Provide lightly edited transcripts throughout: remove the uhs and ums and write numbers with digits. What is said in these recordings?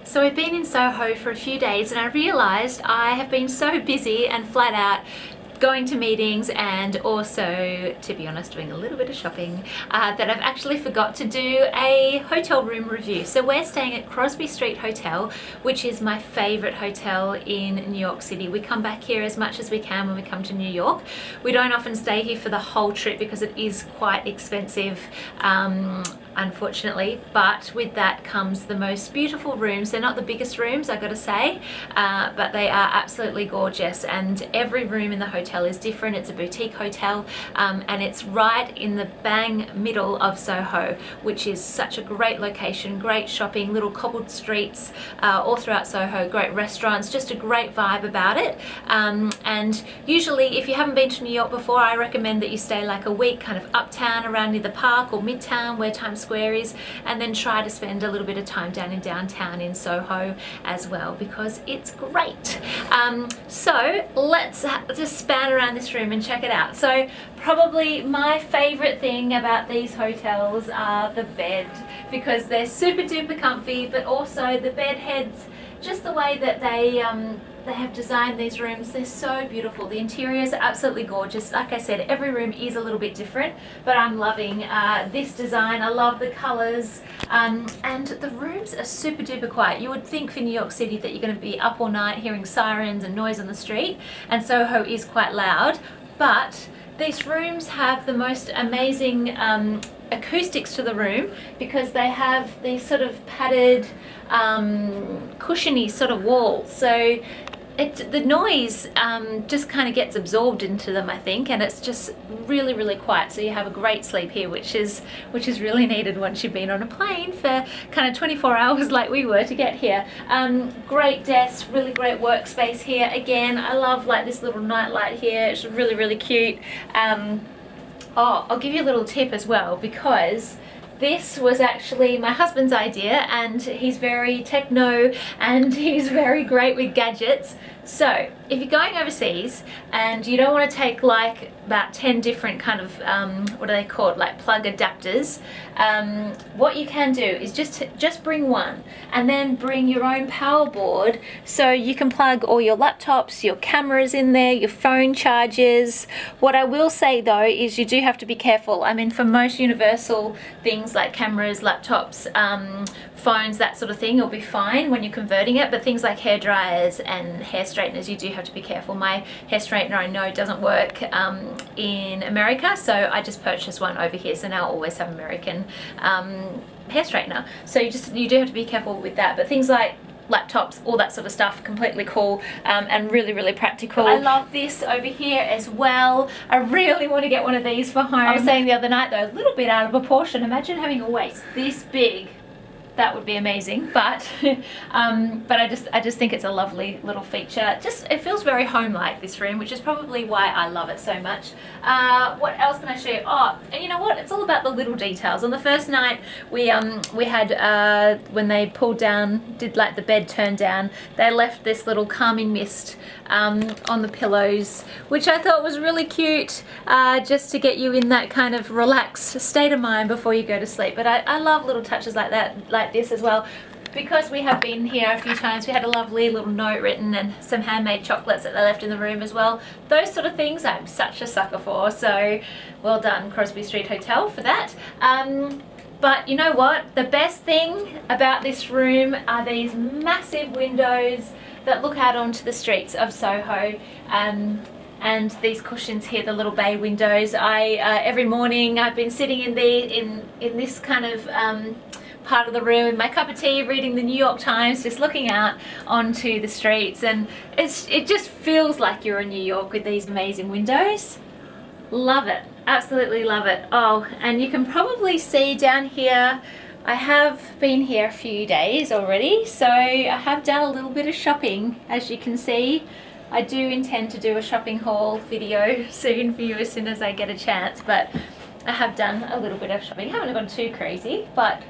So we've been in Soho for a few days and I realised I have been so busy and flat out going to meetings and also, to be honest, doing a little bit of shopping that I've actually forgot to do a hotel room review. So we're staying at Crosby Street Hotel, which is my favourite hotel in New York City. We come back here as much as we can when we come to New York. We don't often stay here for the whole trip because it is quite expensive, unfortunately, but with that comes the most beautiful rooms. They're not the biggest rooms, I gotta say, but they are absolutely gorgeous, and every room in the hotel is different. It's a boutique hotel, and it's right in the bang middle of Soho, which is such a great location, great shopping, little cobbled streets all throughout Soho, great restaurants, just a great vibe about it. And usually if you haven't been to New York before, I recommend that you stay like a week kind of uptown around near the park or midtown where Times Square is, and then try to spend a little bit of time down in downtown in Soho as well, because it's great. So let's just span around this room and check it out. So probably my favorite thing about these hotels are the bed, because they're super duper comfy, but also the bed heads, just the way that they have designed these rooms, they're so beautiful. The interiors are absolutely gorgeous. Like I said, every room is a little bit different, but I'm loving this design. I love the colors, and the rooms are super duper quiet. You would think for New York City that you're going to be up all night hearing sirens and noise on the street, and Soho is quite loud, but these rooms have the most amazing acoustics to the room, because they have these sort of padded, cushiony sort of walls. So the noise just kind of gets absorbed into them, I think, and it's just really, really quiet. So you have a great sleep here, which is really needed once you've been on a plane for kind of 24 hours like we were to get here. Great desk, really great workspace here. Again, I love like this little night light here. It's really, really cute. Oh, I'll give you a little tip as well, because this was actually my husband's idea, and he's very techno and he's very great with gadgets. So if you're going overseas and you don't want to take like about 10 different kind of what are they called, like plug adapters, what you can do is just bring one, and then bring your own power board, so you can plug all your laptops, your cameras in there, your phone chargers. What I will say though is you do have to be careful. I mean, for most universal things like cameras, laptops, phones, that sort of thing, you'll be fine when you're converting it, but things like hair dryers and hair straighteners, you do have to be careful. My hair straightener, I know, doesn't work in America, so I just purchased one over here, so now I always have American hair straightener. So you do have to be careful with that, but things like laptops, all that sort of stuff, completely cool, and really, really practical. I love this over here as well. I really want to get one of these for home. I was saying the other night though, a little bit out of proportion. Imagine having a waist this big. That would be amazing, but I just think it's a lovely little feature. It feels very home-like, this room, which is probably why I love it so much. What else can I show you? Oh, and you know what? It's all about the little details. On the first night, we had when they pulled down, did like the bed turn down, they left this little calming mist on the pillows, which I thought was really cute, just to get you in that kind of relaxed state of mind before you go to sleep. But I love little touches like that, like this as well. Because we have been here a few times, we had a lovely little note written and some handmade chocolates that they left in the room as well. Those sort of things I'm such a sucker for, so well done Crosby Street Hotel for that. But you know what? The best thing about this room are these massive windows that look out onto the streets of Soho. And these cushions here, the little bay windows. Every morning I've been sitting in this kind of part of the room with my cup of tea, reading the New York Times, just looking out onto the streets, and it just feels like you're in New York with these amazing windows. Love it, absolutely love it. Oh, and you can probably see down here, I have been here a few days already, so I have done a little bit of shopping, as you can see. I do intend to do a shopping haul video soon for you as soon as I get a chance, but I have done a little bit of shopping. I haven't gone too crazy, but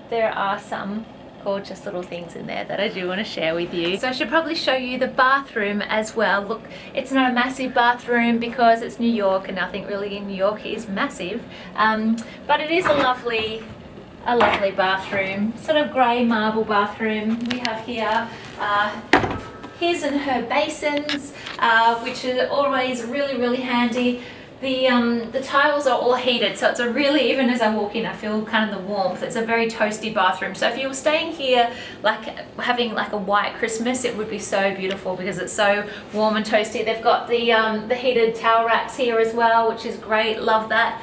there are some gorgeous little things in there that I do want to share with you. So I should probably show you the bathroom as well. Look, it's not a massive bathroom because it's New York, and nothing really in New York is massive, but it is a lovely a lovely bathroom, sort of grey marble bathroom we have here. His and her basins, which are always really handy. The tiles are all heated, so it's a really, even as I walk in, I feel kind of the warmth. It's a very toasty bathroom. So if you were staying here, like having like a white Christmas, it would be so beautiful because it's so warm and toasty. They've got the heated towel racks here as well, which is great. Love that.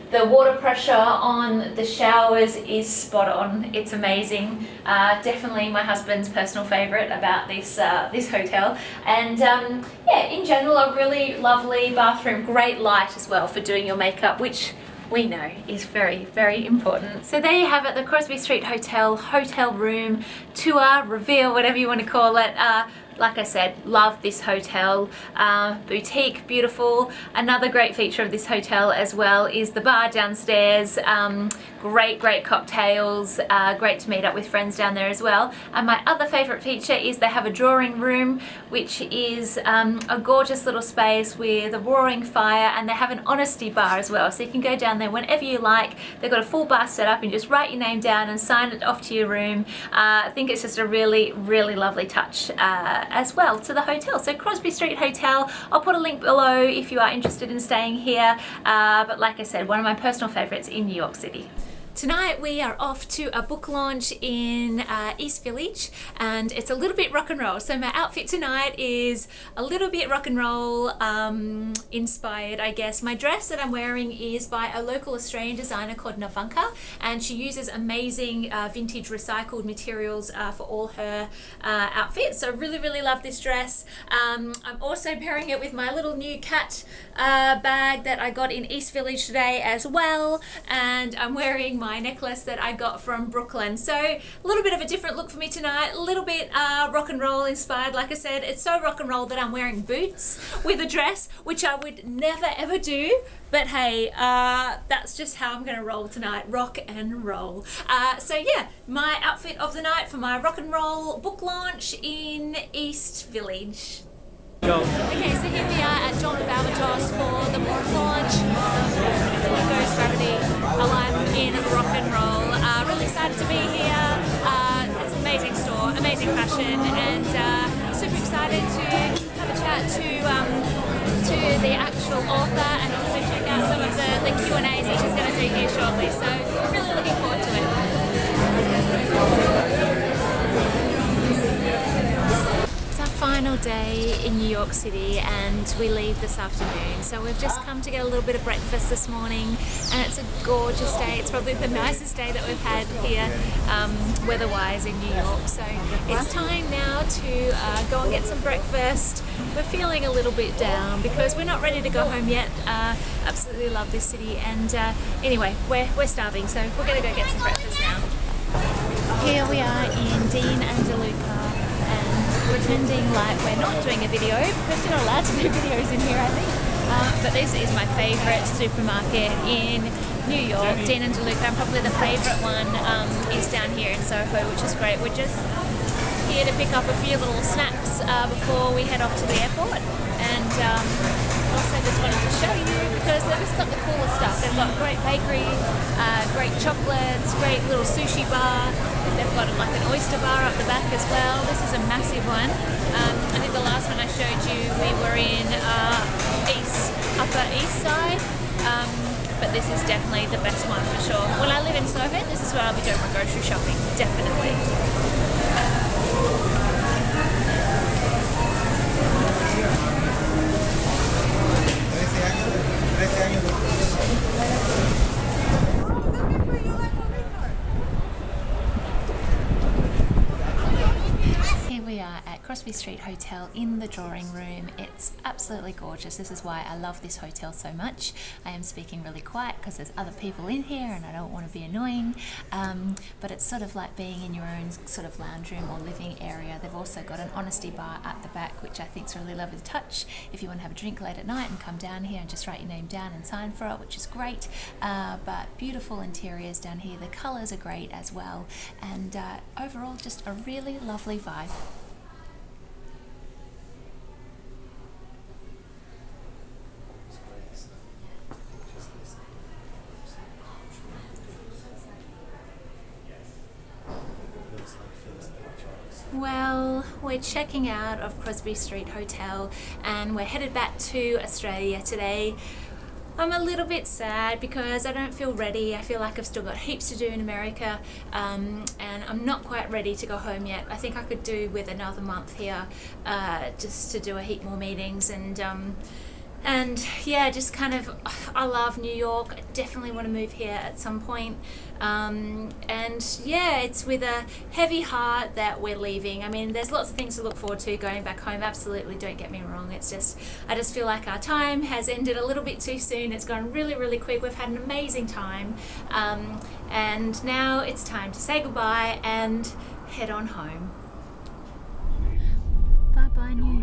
The water pressure on the showers is spot on. It's amazing. Definitely my husband's personal favourite about this this hotel. And yeah, in general, a really lovely bathroom. Great light as well for doing your makeup, which we know is very important. So there you have it, the Crosby Street Hotel room tour, reveal, whatever you want to call it. Like I said, love this hotel. Boutique, beautiful. Another great feature of this hotel as well is the bar downstairs. Great cocktails. Great to meet up with friends down there as well. And my other favourite feature is they have a drawing room, which is a gorgeous little space with a roaring fire, and they have an honesty bar as well. So you can go down there whenever you like. They've got a full bar set up and just write your name down and sign it off to your room. I think it's just a really lovely touch as well to the hotel. So Crosby Street Hotel, I'll put a link below if you are interested in staying here. But like I said, one of my personal favourites in New York City. Tonight we are off to a book launch in East Village, and it's a little bit rock and roll. So my outfit tonight is a little bit rock and roll inspired, I guess. My dress that I'm wearing is by a local Australian designer called Navanka, and she uses amazing vintage recycled materials for all her outfits. So really love this dress. I'm also pairing it with my little new cat bag that I got in East Village today as well, and I'm wearing my necklace that I got from Brooklyn. So a little bit of a different look for me tonight, a little bit rock and roll inspired. Like I said, it's so rock and roll that I'm wearing boots with a dress, which I would never ever do, but hey, that's just how I'm gonna roll tonight, rock and roll. So yeah, my outfit of the night for my rock and roll book launch in East Village. Okay, so here we are at John Barbados for the book launch. Ghost Gravity, alive in rock and roll. Really excited to be here. It's an amazing store, amazing fashion, and super excited to have a chat to the actual author and also check out some of the Q&As that she's going to do here shortly. So really looking forward to it. Final day in New York City, and we leave this afternoon. So we've just come to get a little bit of breakfast this morning, and it's a gorgeous day. It's probably the nicest day that we've had here weather-wise in New York. So it's time now to go and get some breakfast. We're feeling a little bit down because we're not ready to go home yet. Absolutely love this city, and anyway, we're starving, so we're gonna go get some breakfast now. Here we are in Dean and DeLuca, pretending like we're not doing a video because you're not allowed to do videos in here, I think. But this is my favourite supermarket in New York, Dean and DeLuca, and probably the favourite one is down here in Soho, which is great. We're just here to pick up a few little snacks before we head off to the airport, and also just wanted to show you because they've just got the coolest stuff. They've got great bakery, great chocolates, great little sushi bar. They've got like an oyster bar up the back as well. This is a massive one. I think the last one I showed you, we were in Upper East Side, but this is definitely the best one for sure. When I live in Soho, this is where I'll be doing my grocery shopping, definitely. Crosby Street Hotel in the drawing room. It's absolutely gorgeous. This is why I love this hotel so much. I am speaking really quiet because there's other people in here and I don't want to be annoying, but it's sort of like being in your own sort of lounge room or living area. They've also got an honesty bar at the back, which I think is a really lovely touch if you want to have a drink late at night and come down here and just write your name down and sign for it, which is great. But beautiful interiors down here. The colours are great as well, and overall just a really lovely vibe. Well, we're checking out of Crosby Street Hotel and we're headed back to Australia today. I'm a little bit sad because I don't feel ready. I feel like I've still got heaps to do in America, and I'm not quite ready to go home yet. I think I could do with another month here, just to do a heap more meetings and yeah, just kind of, I love New York. I definitely want to move here at some point. And yeah, it's with a heavy heart that we're leaving. I mean, there's lots of things to look forward to going back home, absolutely, don't get me wrong. It's just, I just feel like our time has ended a little bit too soon. It's gone really, really quick. We've had an amazing time. And now it's time to say goodbye and head on home. Bye-bye, New